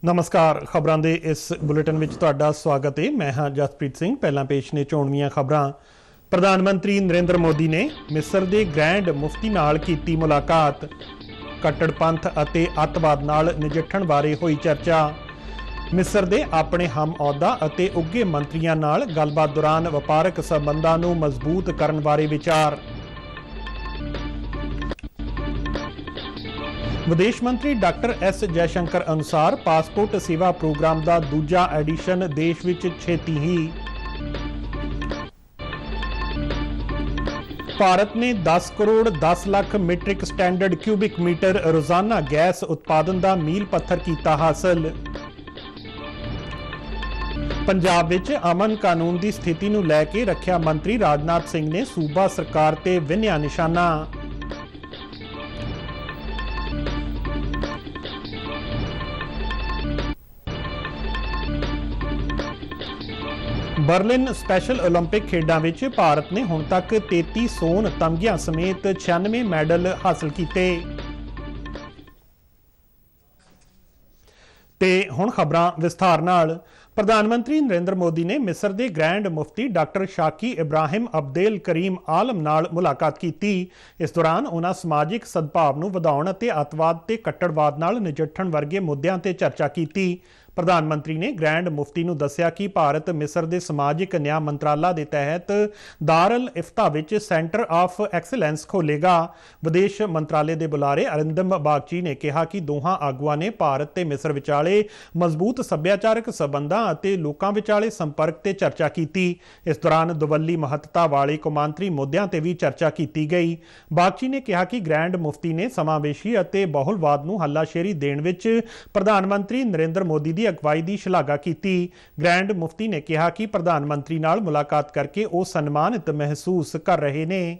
नमस्कार। खबरां दे इस बुलेटिन विच तुहाडा स्वागत है। मैं हाँ जसप्रीत सिंह। पहलां पेश ने चोणवीआं खबरां। प्रधानमंत्री नरेंद्र मोदी ने मिस्र के ग्रैंड मुफ्ती नाल कीती मुलाकात। कट्टड़पंथ अते अतवाद नाल नजिठण बारे होई चर्चा। मिस्र के अपने हम अहुदा अते उगे मंत्रियों नाल गलबात दौरान वपारक संबंधां नूं मजबूत करन बारे विचार। विदेश मंत्री डॉक्टर एस जयशंकर अनुसार पासपोर्ट सेवा प्रोग्राम का दूजा एडिशन देश विच छेती ही। भारत ने 10 crore 10 lakh metric standard cubic metre रोजाना गैस उत्पादन का मील पत्थर किया हासिल। पंजाब विच अमन कानून की स्थिति नूं लैके रक्षा मंत्री राजनाथ सिंह ने सूबा सरकार ते विन्या निशाना। बर्लिन स्पैशल ओलंपिक खेडों में भारत ने हुण तक 33 सोन तमगियां समेत 96 मैडल हासिल किए। ते हुण खबरां विस्तार नाल। प्रधानमंत्री नरेंद्र मोदी ने मिस्र के ग्रैंड मुफ्ती डॉक्टर शाकी इब्राहिम अब्देल करीम आलम नाल मुलाकात की। इस दौरान उन्होंने समाजिक सद्भाव नूं वधाउण अते अतवाद ते कट्टड़वाद नाल नजिठण वर्गे मुद्दों ते चर्चा की। प्रधानमंत्री ने ग्रैंड मुफ्ती नूं दस्सिया कि भारत मिस्र के समाजिक न्याय मंत्राला के तहत दार अल इफ्ता विच सेंटर ऑफ एक्सीलेंस खोलेगा। विदेश मंत्रालय के बुलारे अरिंदम बागची ने कहा कि दोहां आगुआं ने भारत ते मिस्र विचाले मजबूत सभ्याचारक संबंधां अते लोकां विचाले संपर्क ते चर्चा की। इस दौरान दुवल्ली महत्ता वाले कौमांतरी मुद्दों ते भी चर्चा की गई। बागची ने कहा कि ग्रैंड मुफ्ती ने समावेशी अते बहुलवाद नूं हल्लाशेरी देण विच प्रधानमंत्री नरेंद्र मोदी की अगवाई की शलाघा की। ग्रैंड मुफ्ती ने कहा कि प्रधानमंत्री नाल मुलाकात करके वो सन्मानित महसूस कर रहे हैं।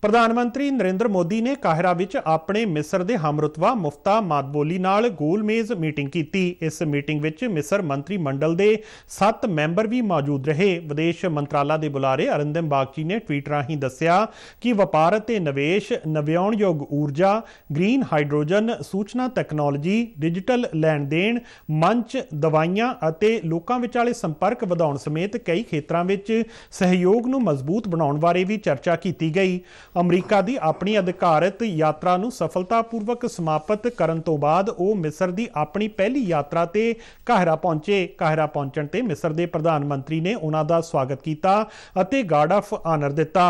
प्रधानमंत्री नरेंद्र मोदी ने काहिरा विच अपने मिस्र के हमरुतबा मुफ्ता मादबोली नाल गोलमेज मीटिंग की। इस मीटिंग विच मिस्र मंत्री मंडल के 7 मैंबर भी मौजूद रहे। विदेश मंत्राला के बुलारे अरिंदम बागची ने ट्वीट राही दस्सिया कि वपार ते निवेश, नव्याउणयोग ऊर्जा, ग्रीन हाइड्रोजन, सूचना तैक्नोलॉजी, डिजिटल लैण देण, मंच, दवाइयां अते लोकां विचाले संपर्क वधाउण समेत कई खेत्रां विच सहयोग नूं मजबूत बनाउण बारे भी चर्चा की गई। अमरीका की अपनी अधिकारित यात्रा नूं सफलतापूर्वक समाप्त करन तो बाद वो मिस्र की अपनी पहली यात्रा ते काहिरा पहुंचे। काहिरा पहुंचण ते मिस्र के प्रधानमंत्री ने उन्हां दा स्वागत किया अते गार्ड ऑफ आनर दिता।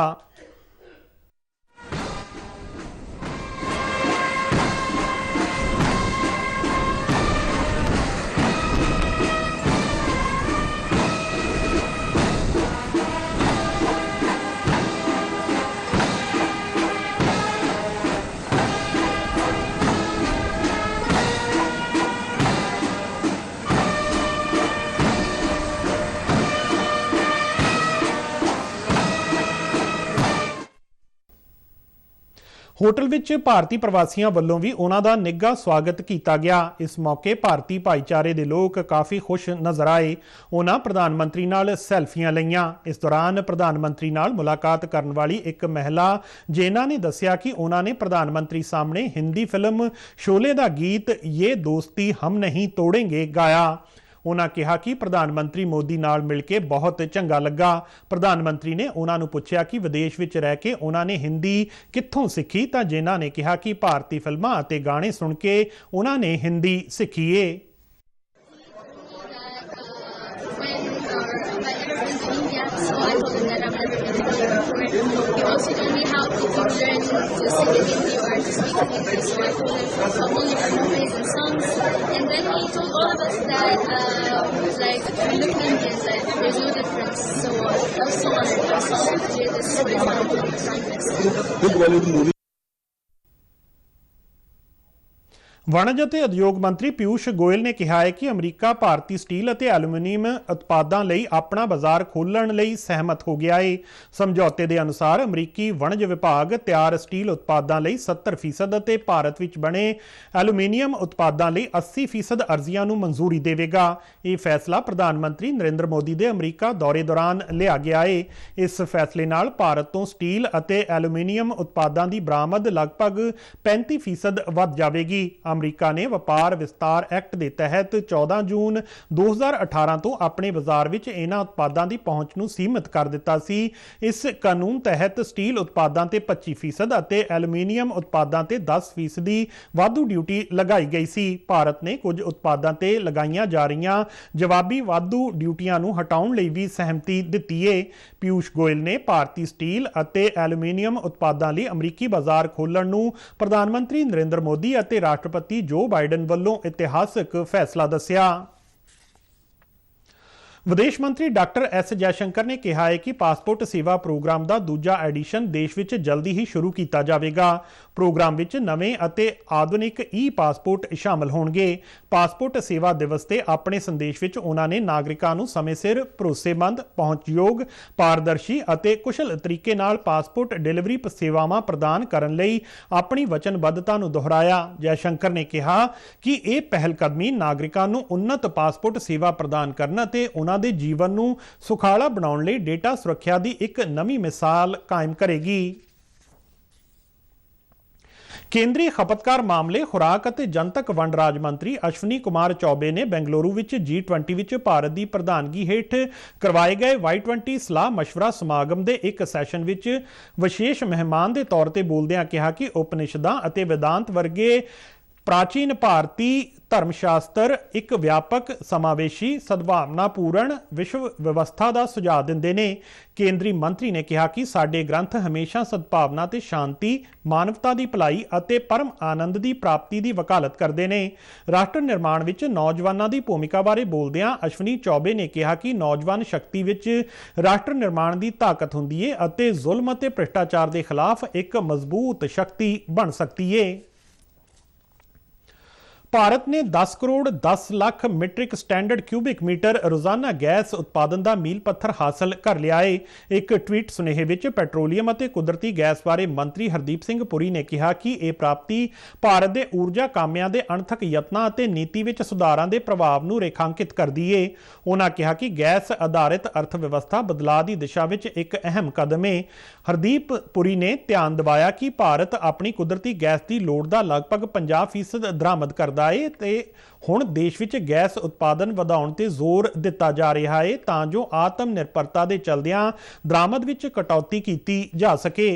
होटल विच भारती प्रवासियों वालों भी उन्हां दा निघा स्वागत किया गया। इस मौके भारतीय भाईचारे के लोग काफ़ी खुश नज़र आए। उन्हां प्रधानमंत्री नाल सैल्फियां लईआं। इस दौरान प्रधानमंत्री नाल मुलाकात करने वाली एक महिला जेना ने दस्सिया कि उन्होंने प्रधानमंत्री सामने हिंदी फिल्म शोले का गीत ये दोस्ती हम नहीं तोड़ेंगे गाया। उन्होंने कहा कि प्रधानमंत्री मोदी नाल मिल के बहुत चंगा लगा। प्रधानमंत्री ने उन्होंने पूछा कि विदेश विच रह के उन्होंने हिंदी कित्थों सीखी, तो जिन्हां ने कहा कि भारतीय फिल्मां अते गाने सुन के उन्होंने हिंदी सीखी है। He also told me how to learn to sing in Hindi or to speak in English. So I told him only for movies and songs. And then he told all of us that we look Indian, that there's no difference. So I was so honored. I was so honored to hear this from this. वणज ਅਤੇ उद्योग मंत्री पीयूष गोयल ने कहा है कि अमरीका भारतीय steel ਅਤੇ एलूमीनियम उत्पादों ਲਈ अपना बाजार खोलण ਲਈ सहमत हो गया है। समझौते के अनुसार अमरीकी वणज विभाग तैयार स्टील उत्पादों ਲਈ 70% ਅਤੇ भारत ਵਿੱਚ बने एलूमीनियम उत्पादों ਲਈ 80% अर्जियां ਨੂੰ मंजूरी देवेगा। ये फैसला प्रधानमंत्री नरेंद्र मोदी के अमरीका दौरे दौरान लिया गया है। इस फैसले नाल भारत तो स्टील ਅਤੇ एलूमीनियम उत्पादों की बरामद लगभग 35% वध जाएगी। ਅਮਰੀਕਾ ਨੇ ਵਪਾਰ ਵਿਸਤਾਰ ਐਕਟ ਦੇ ਤਹਿਤ 14 ਜੂਨ 2018 ਤੋਂ ਆਪਣੇ ਬਾਜ਼ਾਰ ਵਿੱਚ ਇਹਨਾਂ ਉਤਪਾਦਾਂ ਦੀ ਪਹੁੰਚ ਨੂੰ ਸੀਮਿਤ ਕਰ ਦਿੱਤਾ ਸੀ। ਇਸ ਕਾਨੂੰਨ ਤਹਿਤ ਸਟੀਲ ਉਤਪਾਦਾਂ ਤੇ 25% ਅਤੇ ਐਲੂਮੀਨੀਅਮ ਉਤਪਾਦਾਂ ਤੇ 10% ਦੀ ਵਾਧੂ ਡਿਊਟੀ ਲਗਾਈ ਗਈ ਸੀ। ਭਾਰਤ ਨੇ ਕੁਝ ਉਤਪਾਦਾਂ ਤੇ ਲਗਾਈਆਂ ਜਾ ਰਹੀਆਂ ਜਵਾਬੀ ਵਾਧੂ ਡਿਊਟੀਆਂ ਨੂੰ ਹਟਾਉਣ ਲਈ ਵੀ ਸਹਿਮਤੀ ਦਿੱਤੀ ਹੈ। ਪਿਊਸ਼ ਗੋਇਲ ਨੇ ਭਾਰਤੀ ਸਟੀਲ ਅਤੇ ਐਲੂਮੀਨੀਅਮ ਉਤਪਾਦਾਂ ਲਈ ਅਮਰੀਕੀ ਬਾਜ਼ਾਰ ਖੋਲ੍ਹਣ ਨੂੰ ਪ੍ਰਧਾਨ ਮੰਤਰੀ ਨਰਿੰਦਰ ਮੋਦੀ ਅਤੇ ਰਾਸ਼ਟਰਪਤੀ ਜੋ ਬਾਈਡਨ ਵੱਲੋਂ ਇਤਿਹਾਸਕ ਫੈਸਲਾ ਦੱਸਿਆ। ਵਿਦੇਸ਼ ਮੰਤਰੀ ਡਾਕਟਰ ਐਸ ਜੈਸ਼ੰਕਰ ਨੇ ਕਿਹਾ ਹੈ ਕਿ ਪਾਸਪੋਰਟ ਸੇਵਾ ਪ੍ਰੋਗਰਾਮ ਦਾ ਦੂਜਾ ਐਡੀਸ਼ਨ ਦੇਸ਼ ਵਿੱਚ ਜਲਦੀ ਹੀ ਸ਼ੁਰੂ ਕੀਤਾ ਜਾਵੇਗਾ। ਪ੍ਰੋਗਰਾਮ ਵਿੱਚ ਨਵੇਂ ਅਤੇ ਆਧੁਨਿਕ ਪਾਸਪੋਰਟ ਸ਼ਾਮਲ ਹੋਣਗੇ। ਪਾਸਪੋਰਟ ਸੇਵਾ ਦਿਵਸ ਤੇ ਆਪਣੇ ਸੰਦੇਸ਼ ਵਿੱਚ ਉਹਨਾਂ ਨੇ ਨਾਗਰਿਕਾਂ ਨੂੰ ਸਮੇਂ ਸਿਰ, ਭਰੋਸੇਮੰਦ, ਪਹੁੰਚਯੋਗ, ਪਾਰਦਰਸ਼ੀ ਅਤੇ ਕੁਸ਼ਲ ਤਰੀਕੇ ਨਾਲ ਪਾਸਪੋਰਟ ਡਿਲੀਵਰੀ ਸੇਵਾਵਾਂ ਪ੍ਰਦਾਨ ਕਰਨ ਲਈ ਆਪਣੀ ਵਚਨਬੱਧਤਾ ਨੂੰ ਦੁਹਰਾਇਆ। ਜੈਸ਼ੰਕਰ ਨੇ ਕਿਹਾ ਕਿ ਇਹ ਪਹਿਲਕਦਮੀ ਨਾਗਰਿਕਾਂ ਨੂੰ ਉੱਨਤ ਪਾਸਪੋਰਟ ਸੇਵਾ ਪ੍ਰਦਾਨ ਕਰਨ ਅਤੇ ਉਹਨਾਂ ਦੇ ਜੀਵਨ ਨੂੰ ਸੁਖਾਲਾ ਬਣਾਉਣ ਲਈ ਡੇਟਾ ਸੁਰੱਖਿਆ ਦੀ ਇੱਕ ਨਵੀਂ ਮਿਸਾਲ ਕਾਇਮ ਕਰੇਗੀ। ਕੇਂਦਰੀ ਖਪਤਕਾਰ ਮਾਮਲੇ, ਖੁਰਾਕ ਅਤੇ ਜਨਤਕ ਵੰਡ ਰਾਜ ਮੰਤਰੀ ਅਸ਼ਵਨੀ ਕੁਮਾਰ ਚੌਬੇ ਨੇ ਬੈਂਗਲੁਰੂ ਵਿੱਚ G20 ਵਿੱਚ ਭਾਰਤ ਦੀ ਪ੍ਰਧਾਨਗੀ ਹੇਠ ਕਰਵਾਏ ਗਏ Y20 ਸਲਾਹ ਮਸ਼ਵਰਾ ਸਮਾਗਮ ਦੇ ਇੱਕ ਸੈਸ਼ਨ ਵਿੱਚ ਵਿਸ਼ੇਸ਼ ਮਹਿਮਾਨ ਦੇ ਤੌਰ ਤੇ ਬੋਲਦਿਆਂ ਕਿਹਾ ਕਿ ਉਪਨਿਸ਼ਦਾਂ ਅਤੇ ਵੇਦਾਂਤ ਵਰਗੇ ਪ੍ਰਾਚੀਨ ਭਾਰਤੀ ਧਰਮ ਸ਼ਾਸਤਰ ਇੱਕ ਵਿਆਪਕ, ਸਮਾਵੇਸ਼ੀ, ਸਦਭਾਵਨਾਪੂਰਨ ਵਿਸ਼ਵ ਵਿਵਸਥਾ ਦਾ ਸੁਝਾਅ ਦਿੰਦੇ ਨੇ। ਕੇਂਦਰੀ ਮੰਤਰੀ ਨੇ ਕਿਹਾ ਕਿ ਸਾਡੇ ਗ੍ਰੰਥ ਹਮੇਸ਼ਾ ਸਦਭਾਵਨਾ ਤੇ ਸ਼ਾਂਤੀ, ਮਾਨਵਤਾ ਦੀ ਭਲਾਈ ਅਤੇ ਪਰਮ ਆਨੰਦ ਦੀ ਪ੍ਰਾਪਤੀ ਦੀ ਵਕਾਲਤ ਕਰਦੇ ਨੇ। ਰਾਸ਼ਟਰ ਨਿਰਮਾਣ ਵਿੱਚ ਨੌਜਵਾਨਾਂ ਦੀ ਭੂਮਿਕਾ ਬਾਰੇ ਬੋਲਦਿਆਂ ਅਸ਼ਵਨੀ ਚੌਬੇ ਨੇ ਕਿਹਾ ਕਿ ਨੌਜਵਾਨ ਸ਼ਕਤੀ ਵਿੱਚ ਰਾਸ਼ਟਰ ਨਿਰਮਾਣ ਦੀ ਤਾਕਤ ਹੁੰਦੀ ਹੈ ਅਤੇ ਜ਼ੁਲਮ ਅਤੇ ਭ੍ਰਿਸ਼ਟਾਚਾਰ ਦੇ ਖਿਲਾਫ ਇੱਕ ਮਜ਼ਬੂਤ ਸ਼ਕਤੀ ਬਣ ਸਕਦੀ ਹੈ। ਭਾਰਤ ਨੇ 10 crore 10 lakh metric standard cubic metre ਰੋਜ਼ਾਨਾ ਗੈਸ ਉਤਪਾਦਨ ਦਾ ਮੀਲ ਪੱਥਰ ਹਾਸਲ ਕਰ ਲਿਆ ਹੈ। ਇੱਕ ਟਵੀਟ ਸੁਨੇਹੇ ਵਿੱਚ ਪੈਟਰੋਲੀਅਮ ਅਤੇ ਕੁਦਰਤੀ ਗੈਸ ਬਾਰੇ ਮੰਤਰੀ ਹਰਦੀਪ ਸਿੰਘ ਪੁਰੀ ਨੇ ਕਿਹਾ ਕਿ ਇਹ ਪ੍ਰਾਪਤੀ ਭਾਰਤ ਦੇ ਊਰਜਾ ਕਾਮਿਆਂ ਦੇ ਅਣਥਕ ਯਤਨਾਂ ਅਤੇ ਨੀਤੀ ਵਿੱਚ ਸੁਧਾਰਾਂ ਦੇ ਪ੍ਰਭਾਵ ਨੂੰ ਰੇਖਾਂਕਿਤ ਕਰਦੀ ਹੈ। ਉਹਨਾਂ ਕਿਹਾ ਕਿ ਗੈਸ ਆਧਾਰਿਤ ਅਰਥ ਵਿਵਸਥਾ ਬਦਲਾਅ ਦੀ ਦਿਸ਼ਾ ਵਿੱਚ ਇੱਕ ਅਹਿਮ ਕਦਮ ਹੈ। ਹਰਦੀਪ ਪੁਰੀ ਨੇ ਧਿਆਨ ਦਿਵਾਇਆ ਕਿ ਭਾਰਤ ਆਪਣੀ ਕੁਦਰਤੀ ਗੈਸ ਦੀ ਲੋੜ ਦਾ ਲਗਭਗ 50% ਦਰਾਮਦ ਕਰਦਾ ਤੇ ਹੁਣ ਦੇਸ਼ ਵਿੱਚ ਗੈਸ ਉਤਪਾਦਨ ਵਧਾਉਣ ਤੇ ਜ਼ੋਰ ਦਿੱਤਾ ਜਾ ਰਿਹਾ ਹੈ ਤਾਂ ਜੋ ਆਤਮ ਨਿਰਭਰਤਾ ਦੇ ਚਲਦਿਆਂ ਦਰਾਮਦ ਵਿੱਚ ਕਟੌਤੀ ਕੀਤੀ ਜਾ ਸਕੇ।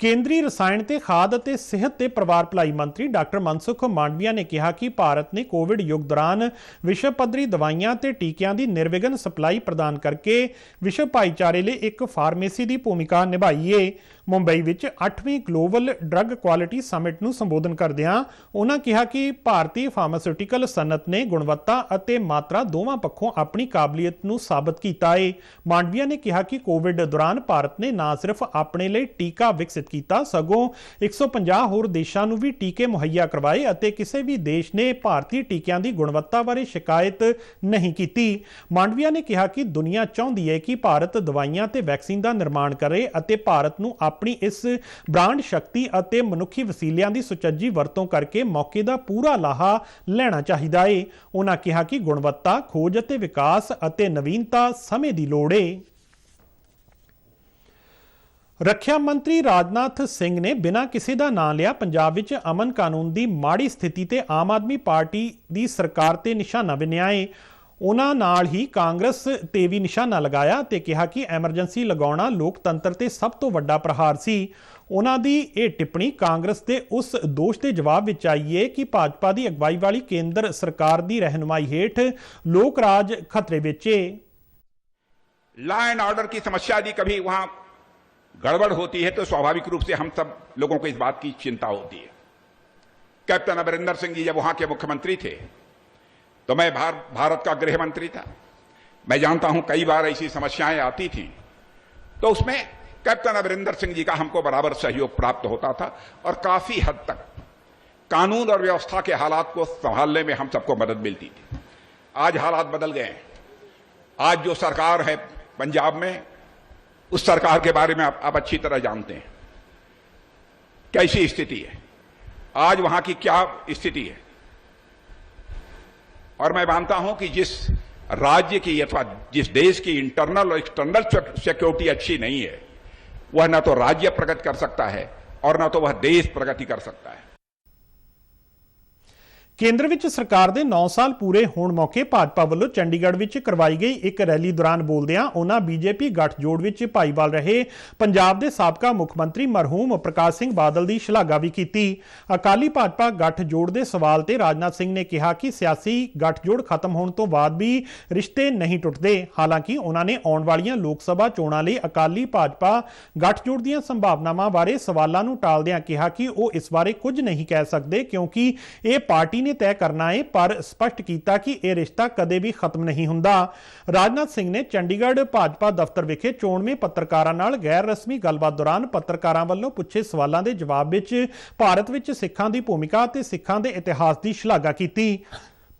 ਕੇਂਦਰੀ ਰਸਾਇਣ ਤੇ ਖਾਦ ਅਤੇ ਸਿਹਤ ਤੇ ਪਰਿਵਾਰ ਭਲਾਈ ਮੰਤਰੀ ਡਾਕਟਰ ਮਨਸੁਖ ਮਾਂਡਵੀਆ ਨੇ ਕਿਹਾ ਕਿ ਭਾਰਤ ਨੇ ਕੋਵਿਡ ਯੁੱਗ ਦੌਰਾਨ ਵਿਸ਼ਵ ਪੱਧਰੀ ਦਵਾਈਆਂ ਤੇ ਟੀਕਿਆਂ ਦੀ ਨਿਰਵਿਘਨ ਸਪਲਾਈ ਪ੍ਰਦਾਨ ਕਰਕੇ ਵਿਸ਼ਵ ਭਾਈਚਾਰੇ ਲਈ ਇੱਕ ਫਾਰਮੇਸੀ ਦੀ ਭੂਮਿਕਾ ਨਿਭਾਈ ਹੈ। ਮੁੰਬਈ ਵਿੱਚ 8ਵੀਂ ਗਲੋਬਲ ਡਰੱਗ ਕੁਆਲਿਟੀ ਸਮਿਟ ਨੂੰ ਸੰਬੋਧਨ ਕਰਦਿਆਂ ਉਹਨਾਂ ਕਿਹਾ ਕਿ ਭਾਰਤੀ ਫਾਰਮਾਸਿਊਟੀਕਲ ਸਨਅਤ ਨੇ ਗੁਣਵੱਤਾ ਅਤੇ ਮਾਤਰਾ ਦੋਵਾਂ ਪੱਖੋਂ ਆਪਣੀ ਕਾਬਲੀਅਤ ਨੂੰ ਸਾਬਤ ਕੀਤਾ ਹੈ। ਮਾਂਡਵੀਆ ਨੇ ਕਿਹਾ ਕਿ ਕੋਵਿਡ ਦੌਰਾਨ ਭਾਰਤ ਨੇ ਨਾ ਸਿਰਫ ਆਪਣੇ ਲਈ ਟੀਕਾ ਵਿਕਸਿਤ ਕੀਤਾ ਸਗੋਂ 150 ਹੋਰ ਦੇਸ਼ਾਂ ਨੂੰ ਵੀ ਟੀਕੇ ਮੁਹੱਈਆ ਕਰਵਾਏ ਅਤੇ ਕਿਸੇ ਵੀ ਦੇਸ਼ ਨੇ ਭਾਰਤੀ ਟੀਕਿਆਂ ਦੀ ਗੁਣਵੱਤਾ ਬਾਰੇ ਸ਼ਿਕਾਇਤ ਨਹੀਂ ਕੀਤੀ। ਮਾਂਡਵੀਆ ਨੇ ਕਿਹਾ ਕਿ ਦੁਨੀਆ ਚਾਹੁੰਦੀ ਹੈ ਕਿ ਭਾਰਤ ਦਵਾਈਆਂ ਤੇ ਵੈਕਸੀਨ ਦਾ ਨਿਰਮਾਣ ਕਰੇ ਅਤੇ ਭਾਰਤ ਨੂੰ ਆਪਣੀ ਇਸ ਬ੍ਰਾਂਡ ਸ਼ਕਤੀ ਅਤੇ ਮਨੁੱਖੀ ਵਸੀਲਿਆਂ ਦੀ ਸੁਚੱਜੀ ਵਰਤੋਂ ਕਰਕੇ ਮੌਕੇ ਦਾ ਪੂਰਾ ਲਾਹਾ ਲੈਣਾ ਚਾਹੀਦਾ ਹੈ। ਉਹਨਾਂ ਕਿਹਾ ਕਿ ਗੁਣਵੱਤਾ, ਖੋਜ ਅਤੇ ਵਿਕਾਸ ਅਤੇ ਨਵੀਨਤਾ ਸਮੇਂ ਦੀ ਲੋੜ ਹੈ। ਰੱਖਿਆ ਮੰਤਰੀ ਰਾਜਨਾਥ ਸਿੰਘ ਨੇ ਬਿਨਾਂ ਕਿਸੇ ਦਾ ਨਾਂ ਲਿਆ ਪੰਜਾਬ ਵਿੱਚ ਅਮਨ ਕਾਨੂੰਨ ਦੀ ਮਾੜੀ ਸਥਿਤੀ ਤੇ ਆਮ ਆਦਮੀ ਪਾਰਟੀ ਦੀ ਸਰਕਾਰ ਤੇ ਨਿਸ਼ਾਨਾ ਬਿੰਨ੍ਹਿਆ ਹੈ। ਉਹਨਾਂ ਨਾਲ ਹੀ ਕਾਂਗਰਸ ਤੇ ਵੀ ਨਿਸ਼ਾਨਾ ਲਗਾਇਆ ਤੇ ਕਿਹਾ ਕਿ ਐਮਰਜੈਂਸੀ ਲਗਾਉਣਾ ਲੋਕਤੰਤਰ ਤੇ ਸਭ ਤੋਂ ਵੱਡਾ ਪ੍ਰਹਾਰ ਸੀ। ਉਹਨਾਂ ਦੀ ਇਹ ਟਿੱਪਣੀ ਕਾਂਗਰਸ ਦੇ ਉਸ ਦੋਸ਼ ਦੇ ਜਵਾਬ ਵਿੱਚ ਆਈ ਹੈ ਕਿ ਭਾਜਪਾ ਦੀ ਅਗਵਾਈ ਵਾਲੀ ਕੇਂਦਰ ਸਰਕਾਰ ਦੀ ਰਹਿਨੁਮਾਈ ਹੇਠ ਲੋਕ ਰਾਜ ਖਤਰੇ ਵਿੱਚ ਹੈ। लॉ एंड ऑर्डर की समस्या यदि कभी वहां गड़बड़ होती है तो स्वाभाविक रूप से हम सब लोगों को इस बात की चिंता होती है। कैप्टन अमरिंदर सिंह जी जब वहां के मुख्यमंत्री थे तो मैं भारत का गृह मंत्री था। मैं जानता हूं कई बार ऐसी समस्याएं आती थी तो उसमें कैप्टन अमरिंदर सिंह जी का हमको बराबर सहयोग प्राप्त होता था और काफी हद तक कानून और व्यवस्था के हालात को संभालने में हम सबको मदद मिलती थी। आज हालात बदल गए हैं। आज जो सरकार है पंजाब में, उस सरकार के बारे में आप अच्छी तरह जानते हैं कैसी स्थिति है, आज वहां की क्या स्थिति है। और मैं मानता हूं कि जिस राज्य की अथवा जिस देश की इंटरनल और एक्सटर्नल सिक्योरिटी अच्छी नहीं है वह न तो राज्य प्रगति कर सकता है और न तो वह देश प्रगति कर सकता है। ਕੇਂਦਰ ਵਿੱਚ ਸਰਕਾਰ ਦੇ 9 ਸਾਲ ਪੂਰੇ ਹੋਣ ਮੌਕੇ ਭਾਜਪਾ ਵੱਲੋਂ ਚੰਡੀਗੜ੍ਹ ਵਿੱਚ ਕਰਵਾਈ ਗਈ ਇੱਕ ਰੈਲੀ ਦੌਰਾਨ ਬੋਲਦਿਆਂ ਉਹਨਾਂ ਬੀਜੇਪੀ ਗੱਠਜੋੜ ਵਿੱਚ ਭਾਈਵਾਲ ਰਹੇ ਪੰਜਾਬ ਦੇ ਸਾਬਕਾ ਮੁੱਖ ਮੰਤਰੀ ਮਰਹੂਮ ਪ੍ਰਕਾਸ਼ ਸਿੰਘ ਬਾਦਲ ਦੀ ਸ਼ਲਾਘਾ ਵੀ ਕੀਤੀ। ਅਕਾਲੀ ਭਾਜਪਾ ਗੱਠਜੋੜ ਦੇ ਸਵਾਲ ਤੇ ਰਾਜਨਾਥ ਸਿੰਘ ਨੇ ਕਿਹਾ ਕਿ ਸਿਆਸੀ ਗੱਠਜੋੜ ਖਤਮ ਹੋਣ ਤੋਂ ਬਾਅਦ ਵੀ ਰਿਸ਼ਤੇ ਨਹੀਂ ਟੁੱਟਦੇ। ਹਾਲਾਂਕਿ ਉਹਨਾਂ ਨੇ ਆਉਣ ਵਾਲੀਆਂ ਲੋਕ ਸਭਾ ਚੋਣਾਂ ਲਈ ਅਕਾਲੀ ਭਾਜਪਾ ਗੱਠਜੋੜ ਦੀਆਂ ਸੰਭਾਵਨਾਵਾਂ ਬਾਰੇ ਸਵਾਲਾਂ ਨੂੰ ਟਾਲਦਿਆਂ ਕਿਹਾ ਕਿ ਉਹ ਇਸ ਬਾਰੇ ਕੁਝ ਨਹੀਂ ਕਹਿ ਸਕਦੇ ਕਿਉਂਕਿ ਇਹ ਪਾਰਟੀ ने तय करना है, पर स्पष्ट किया कि यह रिश्ता कदे भी खत्म नहीं हुंदा। राजनाथ सिंह ने चंडीगढ़ भाजपा दफ्तर विखे चोणवें पत्रकारां नाल गैर रस्मी गलबात दौरान पत्रकारां वल्लों पुछे सवालों के जवाब विच भारत विच सिखां दी भूमिका ते सिखां दे इतिहास की शलाघा की।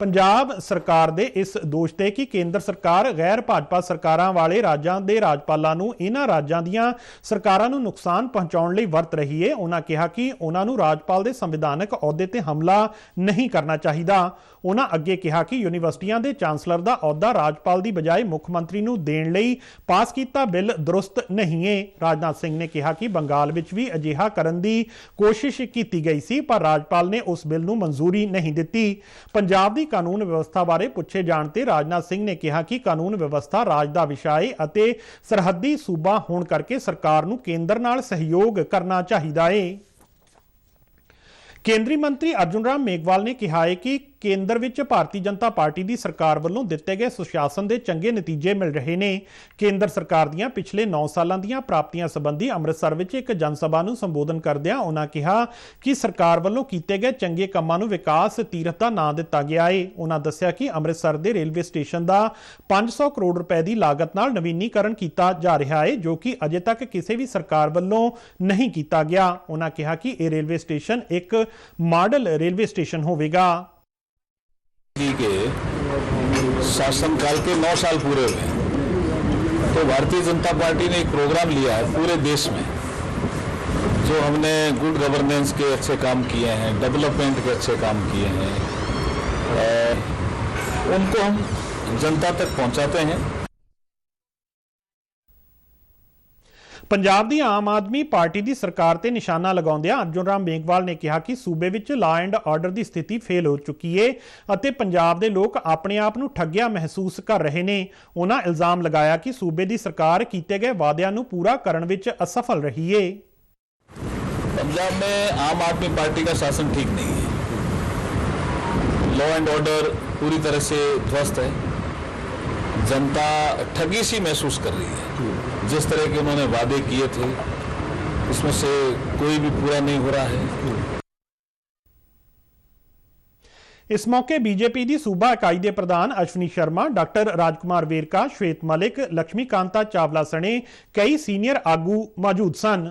पंजाब सरकार दे इस दोष ते कि केंद्र सरकार गैर भाजपा सरकारां वाले राज्यां दे राजपालां नूं इन्हां राज्यां दीयां सरकारां नूं नुकसान पहुंचाउण लई वरत रही है। उन्हां कहा कि उन्हां नूं राजपाल दे संविधानक अहुदे ते हमला नहीं करना चाहिदा। उन्हां अगे कहा कि यूनीवर्सिटियां दे चांसलर दा अहुदा राजपाल दी बजाय मुख मंत्री नूं देण लई पास कीता बिल दुरुस्त नहीं है। राजनाथ सिंह ने कहा कि बंगाल विच भी अजिहा करन दी कोशिश कीती गई सी, पर राजपाल ने उस बिल नूं मंजूरी नहीं दित्ती। पंजाब दी कानून व्यवस्था बारे पुछे जाण ते राजनाथ सिंह ने कहा कि कानून व्यवस्था राज दा विषय है अते सरहदी सूबा होण करके सरकार नूं केंद्र नाल सहयोग करना चाहिदा है। केंद्रीय मंत्री अर्जुन राम मेघवाल ने कहा है कि केंद्र विच भारतीय जनता पार्टी की सरकार वालों दिते गए सुशासन के चंगे नतीजे मिल रहे हैं। केंद्र सरकार दीयां पिछले 9 सालों दीयां प्राप्तियां संबंधी अमृतसर विच एक जनसभा नूं संबोधन करदिआं उन्हां कहा कि सरकार वालों कीते गए चंगे कामां नूं विकास तीरथ दा नां दिता गया है। उन्हां दस्सिया कि अमृतसर के रेलवे स्टेशन का 500 करोड़ रुपए की लागत नाल नवीनीकरण किया जा रहा है, जो कि अजे तक किसी भी सरकार वालों नहीं किया गया। उन्हां कहा कि यह रेलवे स्टेशन एक मॉडल रेलवे स्टेशन होवेगा। के शासनकाल के 9 साल पूरे हुए हैं, तो भारतीय जनता पार्टी ने एक प्रोग्राम लिया है पूरे देश में, जो हमने गुड गवर्नेंस के अच्छे काम किए हैं, डेवलपमेंट के अच्छे काम किए हैं, उनको हम जनता तक पहुंचाते हैं। पंजाब दी आम आदमी पार्टी की सरकार ते निशाना लगाउंदिआं अर्जुन राम मेघवाल ने कहा कि सूबे विच लॉ एंड ऑर्डर की स्थिति फेल हो चुकी है अते पंजाब दे लोग अपने आप नूं ठग्गिया महसूस कर रहे ने। उन्हां इल्जाम लगाया कि सूबे की सरकार कीते गए वादियां नूं पूरा करन विच असफल रही है। पंजाब में आम आदमी पार्टी का शासन ठीक नहीं है, लॉ एंड ऑर्डर पूरी तरह से ध्वस्त है, जनता ठगी सी महसूस कर रही है। जिस तरह के उन्होंने वादे किए थे उसमें से कोई भी पूरा नहीं हो रहा है। इस मौके बीजेपी की सूबा इकाई के प्रधान अश्विनी शर्मा, डॉक्टर राजकुमार वेरका, श्वेत मलिक, लक्ष्मीकांता चावला सने कई सीनियर आगू मौजूद सन।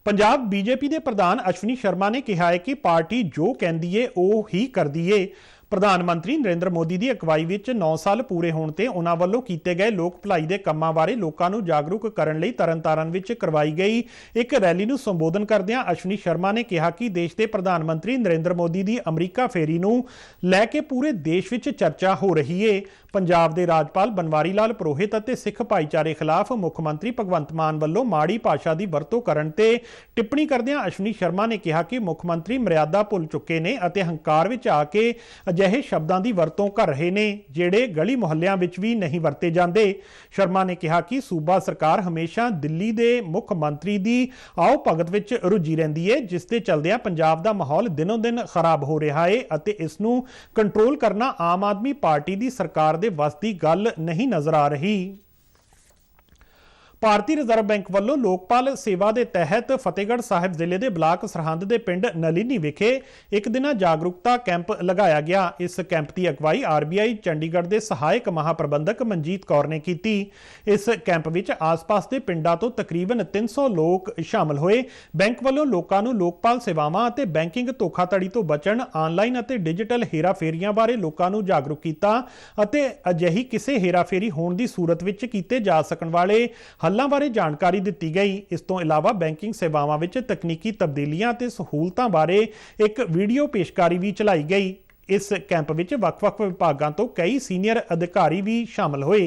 पंजाब बीजेपी के प्रधान अश्विनी शर्मा ने कहा है कि पार्टी जो कहती है वो ही करती है। प्रधानमंत्री नरेंद्र मोदी की अगवाई विच 9 साल पूरे होने ते उन्हां वल्लों कीते गए लोक भलाई दे कामां बारे लोकां नूं जागरूक करन लई तरनतारन विच करवाई गई एक रैली नूं संबोधन करदिआं अश्विनी शर्मा ने कहा कि देश के प्रधानमंत्री नरेंद्र मोदी की अमरीका फेरी नूं लैके पूरे देश विच चर्चा हो रही है। पंजाब के राज्यपाल बनवारी लाल पुरोहित अते सिख भाईचारे खिलाफ मुख्यमंत्री भगवंत मान वल्लों माड़ी भाषा की वरतों करन ते टिप्पणी करदिआं अश्विनी शर्मा ने कहा कि मुख्यमंत्री मर्यादा भुल चुके ने अते हंकार विच आके अजिहे शब्दां की वरतों कर रहे ने जिहड़े गली मुहल्लियां विच भी नहीं वरते जांदे। शर्मा ने कहा कि सूबा सरकार हमेशा दिल्ली के मुख मंत्री की आओ भगत विच रुझी रहिंदी है, जिस दे चलदिआं पंजाब दा माहौल दिनों दिन खराब हो रहा है अते इस नूं कंट्रोल करना आम आदमी पार्टी की सरकार दे वस दी गल नहीं नजर आ रही। भारतीय रिजर्व बैंक वालों लोकपाल सेवा के तहत फतेहगढ़ साहिब जिले के ब्लाक सरहंद के पिंड नलीनी विखे एक दिन जागरूकता कैंप लगाया गया। इस कैंप की अगवाई RBI चंडीगढ़ के सहायक महाप्रबंधक मनजीत कौर ने की। इस कैंप में आस पास के पिंडों तो तकरीबन 300 लोग शामिल हुए। बैंक वालों लोगों को लोकपाल सेवावां अते बैंकिंग धोखाधड़ी तो बचण, ऑनलाइन अते डिजिटल हेराफेरियां बारे लोगों को जागरूक किया अते अजिही किसी हेराफेरी होने की सूरत विच कीते जा सकण वाले हल्लां बारे जानकारी दी गई। इस तो इलावा बैंकिंग सेवावां विच तकनीकी तब्दीलियां ते सहूलतां बारे एक वीडियो पेशकारी भी चलाई गई। इस कैंप विच वख-वख विभागां तो कई सीनियर अधिकारी भी शामिल हुए।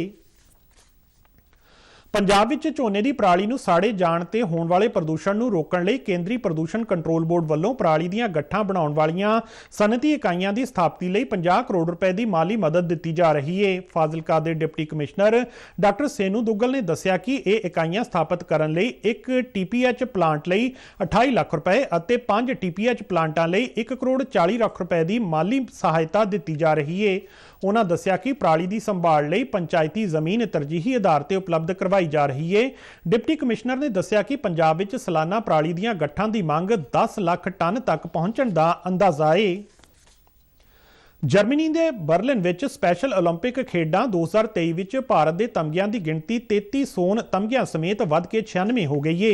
ਪੰਜਾਬ ਵਿੱਚ ਝੋਨੇ ਦੀ ਪਰਾਲੀ ਨੂੰ ਸਾੜੇ ਜਾਣ ਤੇ ਹੋਣ ਵਾਲੇ ਪ੍ਰਦੂਸ਼ਣ ਨੂੰ ਰੋਕਣ ਲਈ ਕੇਂਦਰੀ ਪ੍ਰਦੂਸ਼ਣ ਕੰਟਰੋਲ ਬੋਰਡ ਵੱਲੋਂ ਪਰਾਲੀ ਦੀਆਂ ਗੱਠਾਂ ਬਣਾਉਣ ਵਾਲੀਆਂ ਸਨਅਤੀ ਇਕਾਈਆਂ ਦੀ ਸਥਾਪਤੀ ਲਈ 50 ਕਰੋੜ ਰੁਪਏ ਦੀ ਮਾਲੀ ਮਦਦ ਦਿੱਤੀ ਜਾ ਰਹੀ ਹੈ। ਫਾਜ਼ਿਲਕਾ ਦੇ deputy commissioner doctor Senu Duggal ਨੇ ਦੱਸਿਆ ਕਿ ਇਹ ਇਕਾਈਆਂ ਸਥਾਪਿਤ ਕਰਨ ਲਈ ਇੱਕ TPH ਪਲਾਂਟ ਲਈ 28 ਲੱਖ ਰੁਪਏ ਅਤੇ 5 TPH ਪਲਾਂਟਾਂ ਲਈ 1 ਕਰੋੜ 40 ਲੱਖ ਰੁਪਏ ਦੀ ਮਾਲੀ ਸਹਾਇਤਾ ਦਿੱਤੀ ਜਾ ਰਹੀ ਹੈ। ਉਹਨਾਂ ਦੱਸਿਆ ਕਿ ਪਰਾਲੀ ਦੀ ਸੰਭਾਲ ਲਈ ਪੰਚਾਇਤੀ ਜ਼ਮੀਨ ਤਰਜੀਹੀ ਆਧਾਰ ਤੇ ਉਪਲਬਧ ਕਰਵਾਈ ਜਾ ਰਹੀ ਹੈ। ਡਿਪਟੀ ਕਮਿਸ਼ਨਰ ਨੇ ਦੱਸਿਆ ਕਿ ਪੰਜਾਬ ਵਿੱਚ ਸਾਲਾਨਾ ਪਰਾਲੀ ਦੀਆਂ ਗੱਠਾਂ ਦੀ ਮੰਗ 10 ਲੱਖ ਟਨ ਤੱਕ ਪਹੁੰਚਣ ਦਾ ਅੰਦਾਜ਼ਾ ਹੈ। ਜਰਮਨੀ ਦੇ ਬਰਲਿਨ ਵਿੱਚ ਸਪੈਸ਼ਲ ਓਲੰਪਿਕ ਖੇਡਾਂ 2023 ਵਿੱਚ ਭਾਰਤ ਦੇ ਤਮਗਿਆਂ ਦੀ ਗਿਣਤੀ 33 ਸੋਨ ਤਮਗਿਆਂ ਸਮੇਤ ਵੱਧ ਕੇ 96 ਹੋ ਗਈ ਹੈ।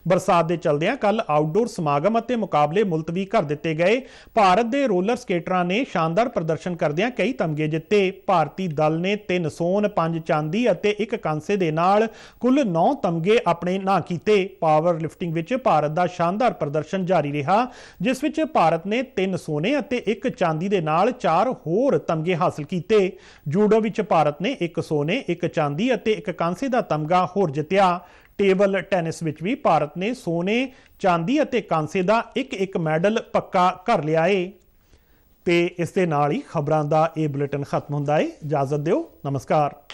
ਬਰਸਾਤ ਦੇ ਚਲਦਿਆਂ ਕੱਲ ਆਊਟਡੋਰ ਸਮਾਗਮ ਅਤੇ ਮੁਕਾਬਲੇ ਮੁਲਤਵੀ ਕਰ ਦਿੱਤੇ ਗਏ। ਭਾਰਤ ਦੇ ਰੋਲਰ ਸਕੇਟਰਾਂ ਨੇ ਸ਼ਾਨਦਾਰ ਪ੍ਰਦਰਸ਼ਨ ਕਰਦਿਆਂ ਕਈ ਤਮਗੇ ਜਿੱਤੇ। ਭਾਰਤੀ ਦਲ ਨੇ 3 ਸੋਨ 5 ਚਾਂਦੀ ਅਤੇ 1 ਕਾਂਸੇ ਦੇ ਨਾਲ ਕੁੱਲ 9 ਤਮਗੇ ਆਪਣੇ ਨਾਂ ਕੀਤੇ। ਪਾਵਰ ਲਿਫਟਿੰਗ ਵਿੱਚ ਭਾਰਤ ਦਾ ਸ਼ਾਨਦਾਰ ਪ੍ਰਦਰਸ਼ਨ ਜਾਰੀ ਰਿਹਾ, ਜਿਸ ਵਿੱਚ ਭਾਰਤ ਨੇ 3 ਸੋਨੇ ਅਤੇ 1 ਚਾਂਦੀ ਦੇ ਨਾਲ 4 ਹੋਰ ਤਮਗੇ ਹਾਸਲ ਕੀਤੇ। ਜੂਡੋ ਵਿੱਚ ਭਾਰਤ ਨੇ 1 ਸੋਨੇ 1 ਚਾਂਦੀ ਅਤੇ 1 ਕਾਂਸੇ ਦਾ ਤਮਗਾ ਹੋਰ ਜਿੱਤਿਆ। ਟੇਬਲ ਟੈਨਿਸ ਵਿੱਚ ਵੀ ਭਾਰਤ ਨੇ ਸੋਨੇ ਚਾਂਦੀ ਅਤੇ ਕਾਂਸੇ ਦਾ ਇੱਕ ਮੈਡਲ ਪੱਕਾ ਕਰ ਲਿਆ ਏ। ਤੇ ਇਸ ਦੇ ਨਾਲ ਹੀ ਖਬਰਾਂ ਦਾ ਇਹ ਬੁਲੇਟਿਨ ਖਤਮ ਹੁੰਦਾ ਹੈ। ਇਜਾਜ਼ਤ ਦਿਓ, ਨਮਸਕਾਰ।